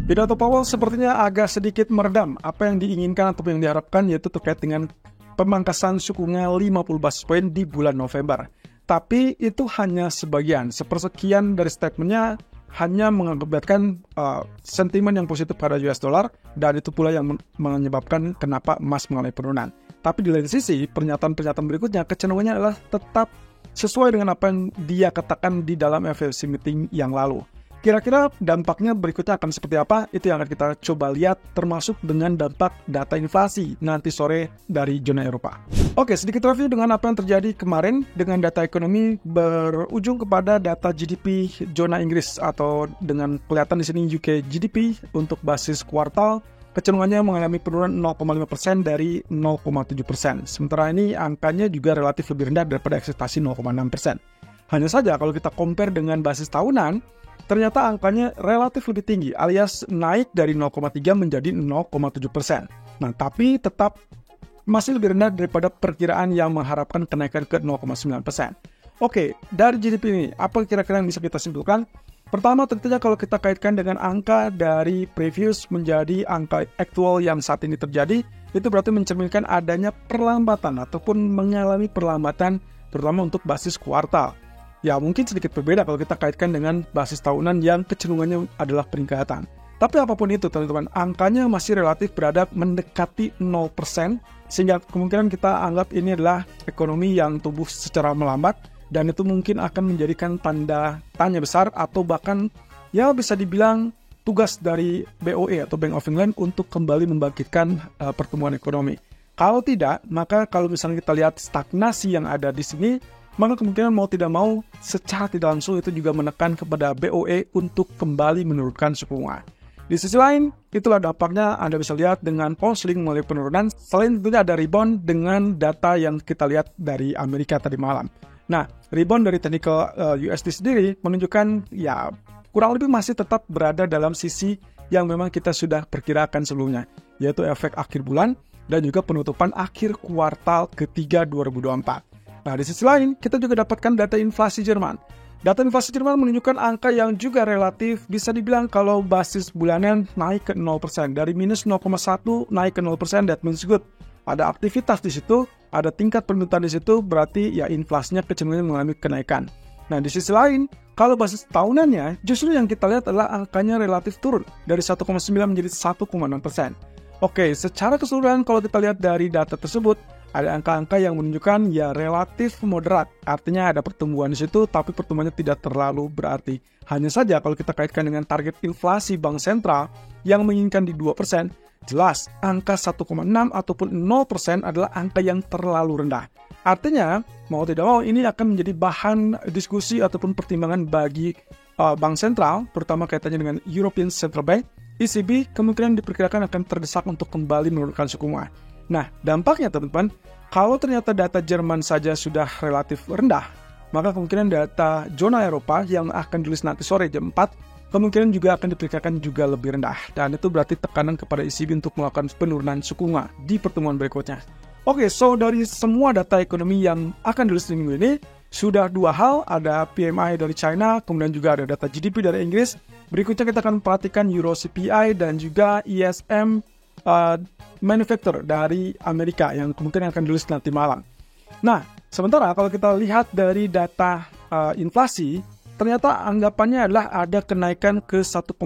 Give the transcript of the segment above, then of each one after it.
Pidato Powell sepertinya agak sedikit meredam apa yang diinginkan atau yang diharapkan, yaitu terkait dengan pemangkasan suku bunga 50 basis point di bulan November. Tapi itu hanya sebagian, sepersekian dari statementnya hanya mengakibatkan sentimen yang positif pada US dollar, dan itu pula yang menyebabkan kenapa emas mengalami penurunan. Tapi di lain sisi, pernyataan-pernyataan berikutnya kecenderungannya adalah tetap sesuai dengan apa yang dia katakan di dalam FOMC meeting yang lalu. Kira-kira dampaknya berikutnya akan seperti apa? Itu yang akan kita coba lihat, termasuk dengan dampak data inflasi nanti sore dari zona Eropa. Oke, sedikit review dengan apa yang terjadi kemarin dengan data ekonomi berujung kepada data GDP zona Inggris, atau dengan kelihatan di sini UK GDP untuk basis kuartal kecenderungannya mengalami penurunan 0,5% dari 0,7%. Sementara ini angkanya juga relatif lebih rendah daripada ekspektasi 0,6%. Hanya saja kalau kita compare dengan basis tahunan, ternyata angkanya relatif lebih tinggi, alias naik dari 0,3 menjadi 0,7%. Nah, tapi tetap masih lebih rendah daripada perkiraan yang mengharapkan kenaikan ke 0,9%. Oke, dari GDP ini, apa kira-kira yang bisa kita simpulkan? Pertama, tentunya kalau kita kaitkan dengan angka dari previous menjadi angka aktual yang saat ini terjadi, itu berarti mencerminkan adanya perlambatan ataupun mengalami perlambatan, terutama untuk basis kuartal. Ya, mungkin sedikit berbeda kalau kita kaitkan dengan basis tahunan yang kecenderungannya adalah peningkatan. Tapi apapun itu, teman-teman, angkanya masih relatif berada mendekati 0%, sehingga kemungkinan kita anggap ini adalah ekonomi yang tumbuh secara melambat, dan itu mungkin akan menjadikan tanda tanya besar, atau bahkan ya bisa dibilang tugas dari BOE atau Bank of England untuk kembali membangkitkan pertumbuhan ekonomi. Kalau tidak, maka kalau misalnya kita lihat stagnasi yang ada di sini, maka kemungkinan mau tidak mau secara tidak langsung itu juga menekan kepada BOE untuk kembali menurunkan suku bunga. Di sisi lain, itulah dampaknya Anda bisa lihat dengan pound sterling mulai penurunan, selain tentunya ada rebound dengan data yang kita lihat dari Amerika tadi malam. Nah, rebound dari technical USD sendiri menunjukkan ya kurang lebih masih tetap berada dalam sisi yang memang kita sudah perkirakan sebelumnya, yaitu efek akhir bulan dan juga penutupan akhir kuartal ketiga 2024. Nah, di sisi lain, kita juga dapatkan data inflasi Jerman. Data inflasi Jerman menunjukkan angka yang juga relatif bisa dibilang kalau basis bulanan naik ke 0%. Dari minus 0,1 naik ke 0%, that means good. Ada aktivitas di situ, ada tingkat permintaan di situ, berarti ya inflasinya kecenderungan mengalami kenaikan. Nah, di sisi lain, kalau basis tahunannya, justru yang kita lihat adalah angkanya relatif turun dari 1,9 menjadi 1,6%. Oke, secara keseluruhan kalau kita lihat dari data tersebut, ada angka-angka yang menunjukkan ya relatif moderat. Artinya ada pertumbuhan di situ, tapi pertumbuhannya tidak terlalu berarti. Hanya saja kalau kita kaitkan dengan target inflasi Bank Sentral yang menginginkan di 2%, jelas angka 1,6 ataupun 0% adalah angka yang terlalu rendah. Artinya, mau tidak mau ini akan menjadi bahan diskusi ataupun pertimbangan bagi Bank Sentral, terutama kaitannya dengan European Central Bank. ECB kemungkinan diperkirakan akan terdesak untuk kembali menurunkan suku bunga. Nah, dampaknya teman-teman, kalau ternyata data Jerman saja sudah relatif rendah, maka kemungkinan data zona Eropa yang akan dirilis nanti sore jam 4, kemungkinan juga akan diperkirakan juga lebih rendah. Dan itu berarti tekanan kepada ECB untuk melakukan penurunan suku bunga di pertemuan berikutnya. Oke, so dari semua data ekonomi yang akan dirilis minggu ini, sudah dua hal, ada PMI dari China, kemudian juga ada data GDP dari Inggris. Berikutnya kita akan perhatikan Euro CPI dan juga ISM manufacturer dari Amerika yang kemungkinan akan dirilis nanti malam. Nah, sementara kalau kita lihat dari data inflasi, ternyata anggapannya adalah ada kenaikan ke 1,8%.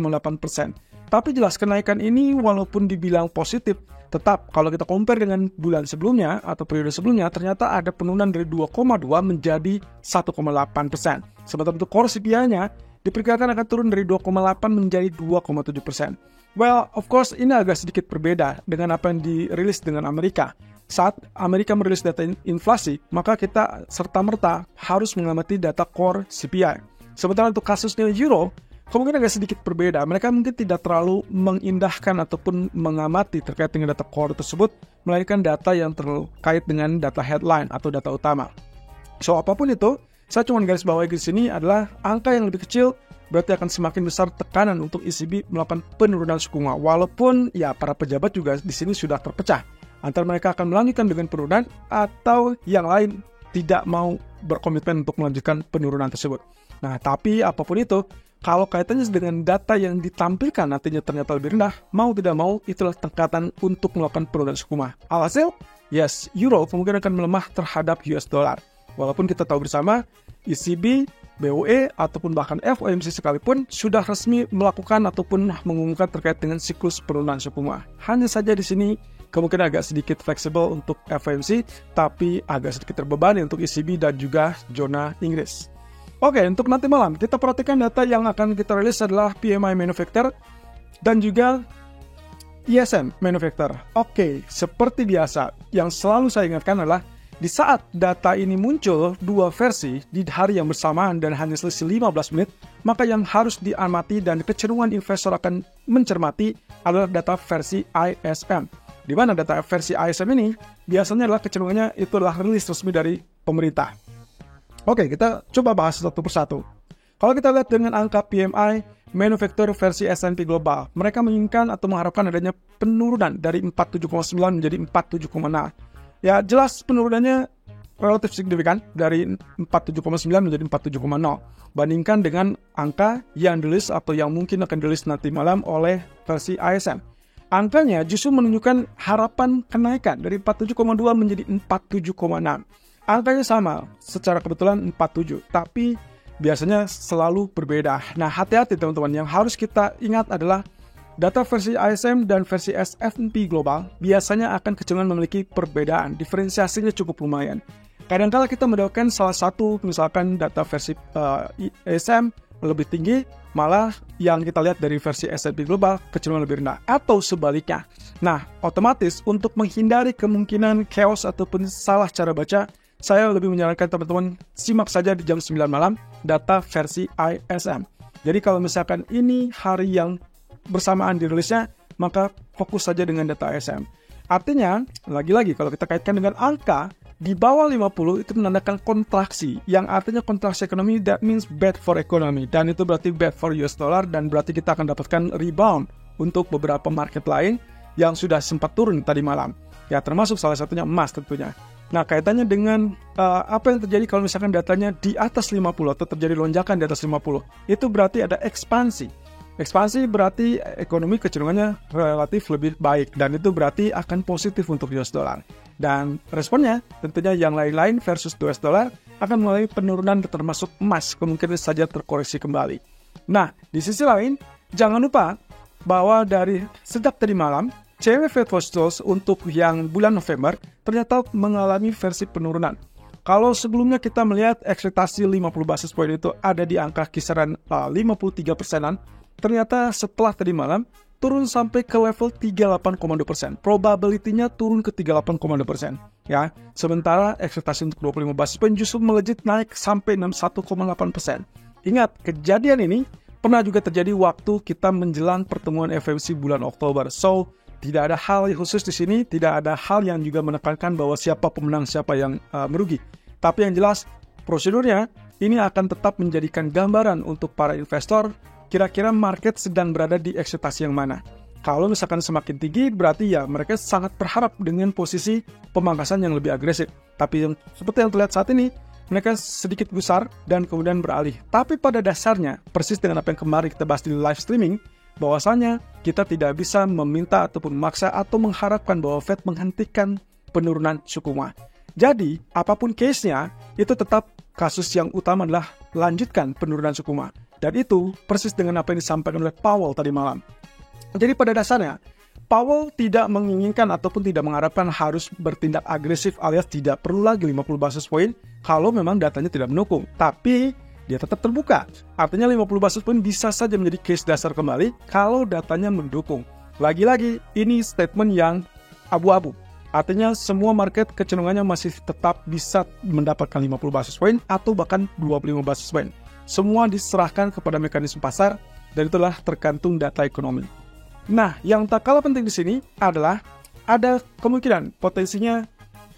Tapi jelas kenaikan ini walaupun dibilang positif, tetap kalau kita compare dengan bulan sebelumnya atau periode sebelumnya, ternyata ada penurunan dari 2,2 menjadi 1,8%. Sementara untuk core CPI-nya diperkirakan akan turun dari 2,8 menjadi 2,7%. Well, of course, ini agak sedikit berbeda dengan apa yang dirilis dengan Amerika. Saat Amerika merilis data inflasi, maka kita serta-merta harus mengamati data core CPI. Sementara untuk kasusnya Euro, kemungkinan agak sedikit berbeda. Mereka mungkin tidak terlalu mengindahkan ataupun mengamati terkait dengan data core tersebut, melainkan data yang terkait dengan data headline atau data utama. So, apapun itu, saya cuma garis bawahi di sini adalah angka yang lebih kecil, berarti akan semakin besar tekanan untuk ECB melakukan penurunan suku bunga. Walaupun ya para pejabat juga di sini sudah terpecah antara mereka akan melanjutkan dengan penurunan atau yang lain tidak mau berkomitmen untuk melanjutkan penurunan tersebut. Nah, tapi apapun itu, kalau kaitannya dengan data yang ditampilkan nantinya ternyata lebih rendah, mau tidak mau itulah tekanan untuk melakukan penurunan suku bunga. Alhasil, yes, euro kemungkinan akan melemah terhadap US dollar. Walaupun kita tahu bersama, ECB, BOE, ataupun bahkan FOMC sekalipun sudah resmi melakukan ataupun mengumumkan terkait dengan siklus penurunan suku bunga. Hanya saja di sini kemungkinan agak sedikit fleksibel untuk FOMC, tapi agak sedikit terbebani untuk ECB dan juga zona Inggris. Oke, untuk nanti malam, kita perhatikan data yang akan kita rilis adalah PMI Manufacturer dan juga ISM Manufacturer. Oke, seperti biasa, yang selalu saya ingatkan adalah di saat data ini muncul dua versi di hari yang bersamaan dan hanya selisih 15 menit, maka yang harus diamati dan kecenderungan investor akan mencermati adalah data versi ISM. Di mana data versi ISM ini biasanya adalah kecenderungannya itu adalah rilis resmi dari pemerintah. Oke, kita coba bahas satu persatu. Kalau kita lihat dengan angka PMI Manufacturer versi S&P Global, mereka menginginkan atau mengharapkan adanya penurunan dari 47,9 menjadi 47,0. Ya, jelas penurunannya relatif signifikan dari 47,9 menjadi 47,0 bandingkan dengan angka yang dirilis atau yang mungkin akan dirilis nanti malam oleh versi ISM. Angkanya justru menunjukkan harapan kenaikan dari 47,2 menjadi 47,6. Angkanya sama, secara kebetulan 47, tapi biasanya selalu berbeda. Nah, hati-hati teman-teman, yang harus kita ingat adalah data versi ISM dan versi S&P Global biasanya akan kecenderungan memiliki perbedaan, diferensiasinya cukup lumayan. Kadang-kala kita mendapatkan salah satu, misalkan data versi ISM lebih tinggi, malah yang kita lihat dari versi S&P Global kecenderungan lebih rendah, atau sebaliknya. Nah, otomatis untuk menghindari kemungkinan chaos ataupun salah cara baca, saya lebih menyarankan teman-teman simak saja di jam 9 malam data versi ISM. Jadi kalau misalkan ini hari yang bersamaan dirilisnya, maka fokus saja dengan data ISM. Artinya, lagi-lagi kalau kita kaitkan dengan angka di bawah 50 itu menandakan kontraksi, yang artinya kontraksi ekonomi, that means bad for economy, dan itu berarti bad for US dollar, dan berarti kita akan dapatkan rebound untuk beberapa market lain yang sudah sempat turun tadi malam. Ya, termasuk salah satunya emas tentunya. Nah, kaitannya dengan apa yang terjadi kalau misalkan datanya di atas 50 atau terjadi lonjakan di atas 50, itu berarti ada ekspansi. Ekspansi berarti ekonomi kecenderungannya relatif lebih baik, dan itu berarti akan positif untuk US dollar. Dan responnya tentunya yang lain-lain versus US dollar akan mulai penurunan, termasuk emas kemungkinan saja terkoreksi kembali. Nah, di sisi lain jangan lupa bahwa dari sejak tadi malam CME Fed Watch Tools untuk yang bulan November ternyata mengalami versi penurunan. Kalau sebelumnya kita melihat ekspektasi 50 basis point itu ada di angka kisaran 53%-an, ternyata setelah tadi malam turun sampai ke level 38,2%. Probability-nya turun ke 38,2%. Ya, sementara ekspektasi untuk 25 basis point justru melejit naik sampai 61,8%. Ingat, kejadian ini pernah juga terjadi waktu kita menjelang pertemuan FOMC bulan Oktober. So, tidak ada hal yang khusus di sini, tidak ada hal yang juga menekankan bahwa siapa pemenang, siapa yang merugi. Tapi yang jelas, prosedurnya ini akan tetap menjadikan gambaran untuk para investor kira-kira market sedang berada di ekspektasi yang mana. Kalau misalkan semakin tinggi, berarti ya mereka sangat berharap dengan posisi pemangkasan yang lebih agresif. Tapi seperti yang terlihat saat ini, mereka sedikit besar dan kemudian beralih. Tapi pada dasarnya, persis dengan apa yang kemarin kita bahas di live streaming, bahwasanya kita tidak bisa meminta ataupun memaksa atau mengharapkan bahwa Fed menghentikan penurunan suku bunga. Jadi, apapun case-nya, itu tetap kasus yang utama adalah lanjutkan penurunan suku bunga. Dan itu persis dengan apa yang disampaikan oleh Powell tadi malam. Jadi pada dasarnya, Powell tidak menginginkan ataupun tidak mengharapkan harus bertindak agresif alias tidak perlu lagi 50 basis point kalau memang datanya tidak mendukung. Tapi dia tetap terbuka. Artinya 50 basis point bisa saja menjadi case dasar kembali kalau datanya mendukung. Lagi-lagi, ini statement yang abu-abu. Artinya semua market kecenderungannya masih tetap bisa mendapatkan 50 basis point atau bahkan 25 basis point. Semua diserahkan kepada mekanisme pasar dan itulah tergantung data ekonomi. Nah, yang tak kalah penting di sini adalah ada kemungkinan potensinya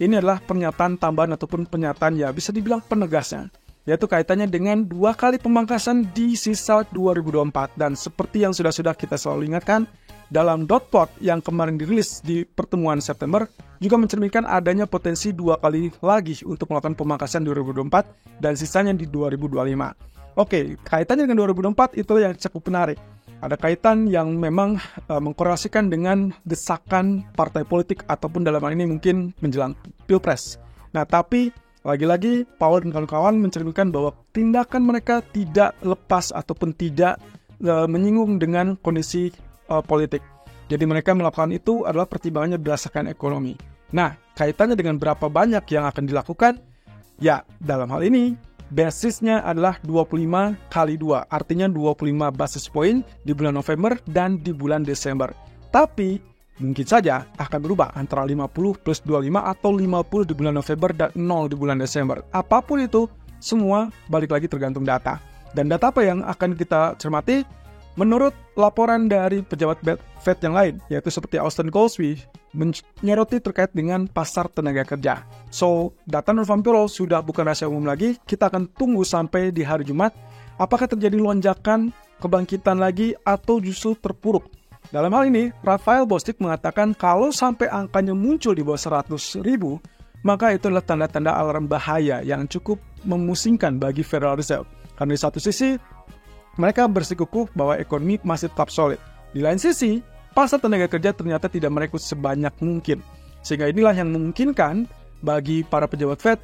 ini adalah pernyataan tambahan ataupun pernyataan ya bisa dibilang penegasnya, yaitu kaitannya dengan 2 kali pemangkasan di sisa 2024. Dan seperti yang sudah kita selalu ingatkan, dalam dot plot yang kemarin dirilis di pertemuan September juga mencerminkan adanya potensi 2 kali lagi untuk melakukan pemangkasan 2024 dan sisanya di 2025. Oke, kaitannya dengan 2024 itu yang cukup menarik. Ada kaitan yang memang mengkorelasikan dengan desakan partai politik ataupun dalam hal ini mungkin menjelang Pilpres. Nah, tapi lagi-lagi Powell dan kawan-kawan mencerminkan bahwa tindakan mereka tidak lepas ataupun tidak menyinggung dengan kondisi politik. Jadi mereka melakukan itu adalah pertimbangannya berdasarkan ekonomi. Nah, kaitannya dengan berapa banyak yang akan dilakukan? Ya, dalam hal ini, basisnya adalah 25 kali 2. Artinya 25 basis point di bulan November dan di bulan Desember. Tapi, mungkin saja akan berubah antara 50 plus 25 atau 50 di bulan November dan 0 di bulan Desember. Apapun itu, semua balik lagi tergantung data. Dan data apa yang akan kita cermati? Menurut laporan dari pejabat Fed yang lain, yaitu seperti Austin Goolsbee, menyoroti terkait dengan pasar tenaga kerja. So, data non-farm payroll sudah bukan rahasia umum lagi, kita akan tunggu sampai di hari Jumat, apakah terjadi lonjakan, kebangkitan lagi, atau justru terpuruk. Dalam hal ini, Raphael Bostic mengatakan kalau sampai angkanya muncul di bawah 100.000, maka itu adalah tanda-tanda alarm bahaya yang cukup memusingkan bagi Federal Reserve. Karena di satu sisi, mereka bersikukuh bahwa ekonomi masih tetap solid. Di lain sisi, pasar tenaga kerja ternyata tidak merekrut sebanyak mungkin. Sehingga inilah yang memungkinkan bagi para pejabat Fed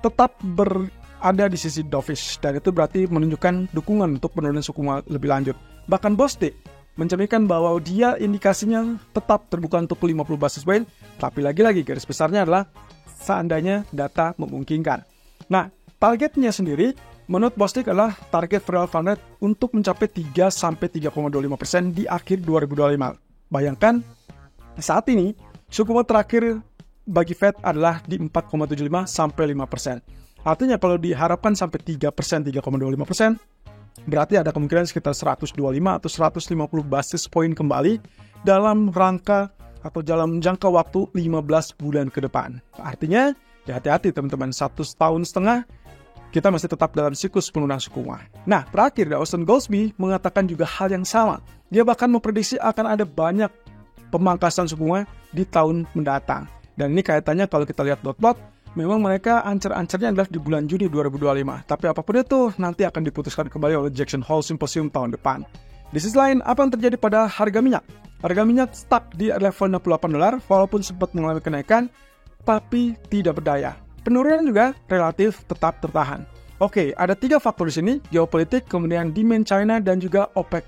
tetap berada di sisi dovish. Dan itu berarti menunjukkan dukungan untuk penurunan suku bunga lebih lanjut. Bahkan Bostic mencerminkan bahwa dia indikasinya tetap terbuka untuk 50 basis point. Tapi lagi-lagi garis besarnya adalah seandainya data memungkinkan. Nah, targetnya sendiri menurut Bostic adalah target Federal Fund Rate untuk mencapai 3-3,25% di akhir 2025. Bayangkan, saat ini suku bunga terakhir bagi Fed adalah di 4,75-5%. Artinya kalau diharapkan sampai 3%, 3,25%, berarti ada kemungkinan sekitar 125 atau 150 basis point kembali dalam rangka atau dalam jangka waktu 15 bulan ke depan. Artinya, ya hati-hati teman-teman, 1,5 tahun kita masih tetap dalam siklus penurunan suku bunga. Nah, terakhir, Austin Goolsbee mengatakan juga hal yang sama. Dia bahkan memprediksi akan ada banyak pemangkasan suku bunga di tahun mendatang. Dan ini kaitannya kalau kita lihat dot plot, memang mereka ancer-ancernya adalah di bulan Juni 2025. Tapi apapun itu, nanti akan diputuskan kembali oleh Jackson Hole Symposium tahun depan. Di sisi lain, apa yang terjadi pada harga minyak? Harga minyak stuck di level $68, walaupun sempat mengalami kenaikan, tapi tidak berdaya. Penurunan juga relatif tetap tertahan. Oke, ada 3 faktor di sini, geopolitik, kemudian demand China, dan juga OPEC+.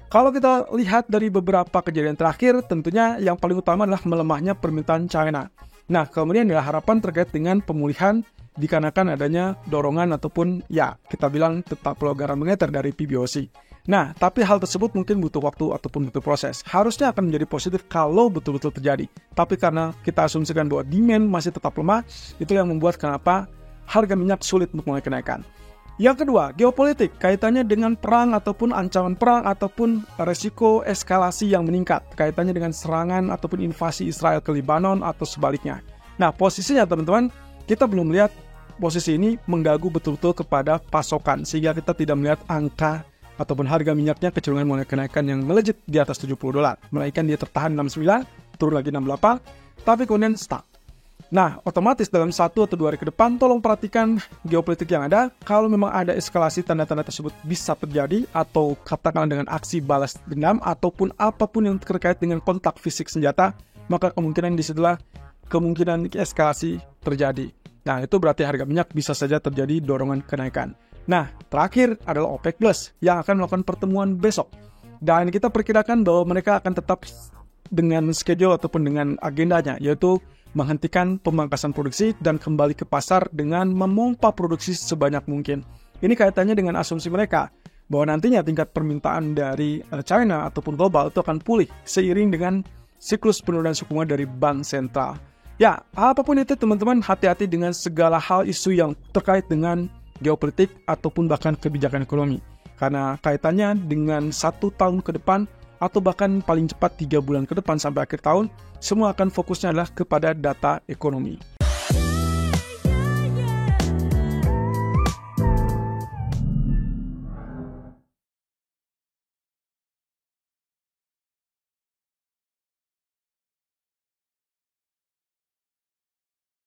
Kalau kita lihat dari beberapa kejadian terakhir, tentunya yang paling utama adalah melemahnya permintaan China. Nah, kemudian ada harapan terkait dengan pemulihan dikarenakan adanya dorongan ataupun ya, kita bilang tetap pelonggaran moneter dari PBOC. Nah, tapi hal tersebut mungkin butuh waktu ataupun butuh proses. Harusnya akan menjadi positif kalau betul-betul terjadi. Tapi karena kita asumsikan bahwa demand masih tetap lemah, itu yang membuat kenapa harga minyak sulit untuk mulai kenaikan. Yang kedua, geopolitik. Kaitannya dengan perang ataupun ancaman perang ataupun resiko eskalasi yang meningkat. Kaitannya dengan serangan ataupun invasi Israel ke Lebanon atau sebaliknya. Nah, posisinya teman-teman, kita belum melihat posisi ini mengganggu betul-betul kepada pasokan. Sehingga kita tidak melihat angka ataupun harga minyaknya kecenderungan mulai kenaikan yang melejit di atas $70. Melainkan dia tertahan 69, turun lagi 68, tapi kemudian stuck. Nah, otomatis dalam 1 atau 2 hari ke depan, tolong perhatikan geopolitik yang ada. Kalau memang ada eskalasi tanda-tanda tersebut bisa terjadi, atau katakanlah dengan aksi balas dendam, ataupun apapun yang terkait dengan kontak fisik senjata, maka kemungkinan disitulah kemungkinan eskalasi terjadi. Nah, itu berarti harga minyak bisa saja terjadi dorongan kenaikan. Nah, terakhir adalah OPEC Plus yang akan melakukan pertemuan besok. Dan kita perkirakan bahwa mereka akan tetap dengan schedule ataupun dengan agendanya, yaitu menghentikan pemangkasan produksi dan kembali ke pasar dengan memompa produksi sebanyak mungkin. Ini kaitannya dengan asumsi mereka bahwa nantinya tingkat permintaan dari China ataupun global itu akan pulih seiring dengan siklus penurunan suku bunga dari bank sentral. Ya, apapun itu teman-teman, hati-hati dengan segala hal isu yang terkait dengan geopolitik ataupun bahkan kebijakan ekonomi. Karena kaitannya dengan 1 tahun ke depan atau bahkan paling cepat 3 bulan ke depan sampai akhir tahun, semua akan fokusnya adalah kepada data ekonomi.